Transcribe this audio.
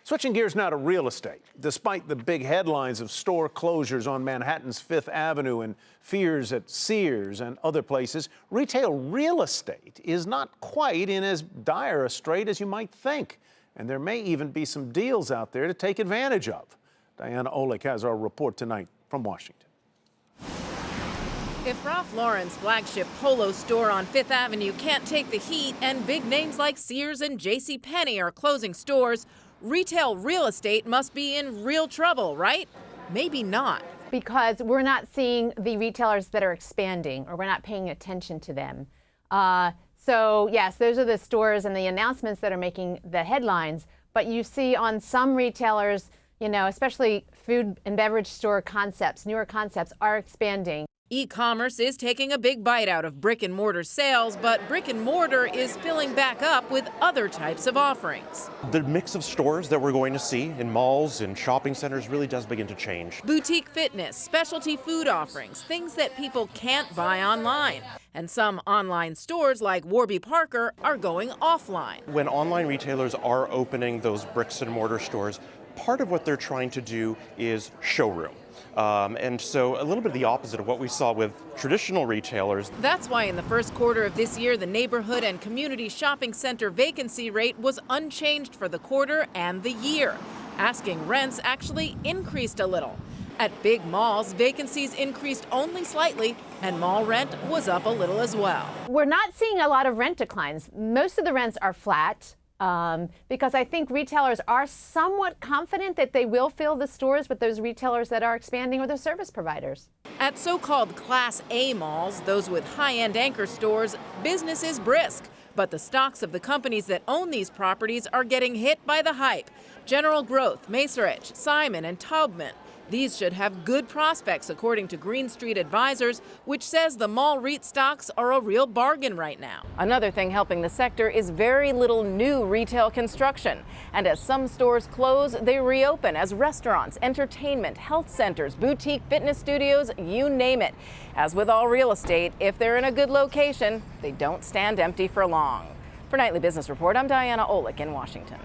Switching gears now to real estate. Despite the big headlines of store closures on Manhattan's Fifth Avenue and fears at Sears and other places, retail real estate is not quite in as dire a strait as you might think. And there may even be some deals out there to take advantage of. Diana Olick has our report tonight from Washington. If Ralph Lauren's flagship Polo store on Fifth Avenue can't take the heat and big names like Sears and JCPenney are closing stores, retail real estate must be in real trouble, right? Maybe not. Because we're not seeing the retailers that are expanding, or we're not paying attention to them. So yes, those are the stores and the announcements that are making the headlines. But you see on some retailers, especially food and beverage store concepts, newer concepts are expanding. E-commerce is taking a big bite out of brick and mortar sales, but brick and mortar is filling back up with other types of offerings. The mix of stores that we're going to see in malls and shopping centers really does begin to change. Boutique fitness, specialty food offerings, things that people can't buy online. And some online stores like Warby Parker are going offline. When online retailers are opening those bricks and mortar stores, part of what they're trying to do is showroom. And so a little bit of the opposite of what we saw with traditional retailers. That's why in the first quarter of this year, the neighborhood and community shopping center vacancy rate was unchanged for the quarter and the year. Asking rents actually increased a little. At big malls, vacancies increased only slightly, and mall rent was up a little as well. We're not seeing a lot of rent declines. Most of the rents are flat. Because I think retailers are somewhat confident that they will fill the stores with those retailers that are expanding or the service providers. At so-called Class A malls, those with high-end anchor stores, business is brisk. But the stocks of the companies that own these properties are getting hit by the hype. General Growth, Macerich, Simon, and Taubman. These should have good prospects, according to Green Street Advisors, which says the mall REIT stocks are a real bargain right now. Another thing helping the sector is very little new retail construction. And as some stores close, they reopen as restaurants, entertainment, health centers, boutique fitness studios, you name it. As with all real estate, if they're in a good location, they don't stand empty for long. For Nightly Business Report, I'm Diana Olick in Washington.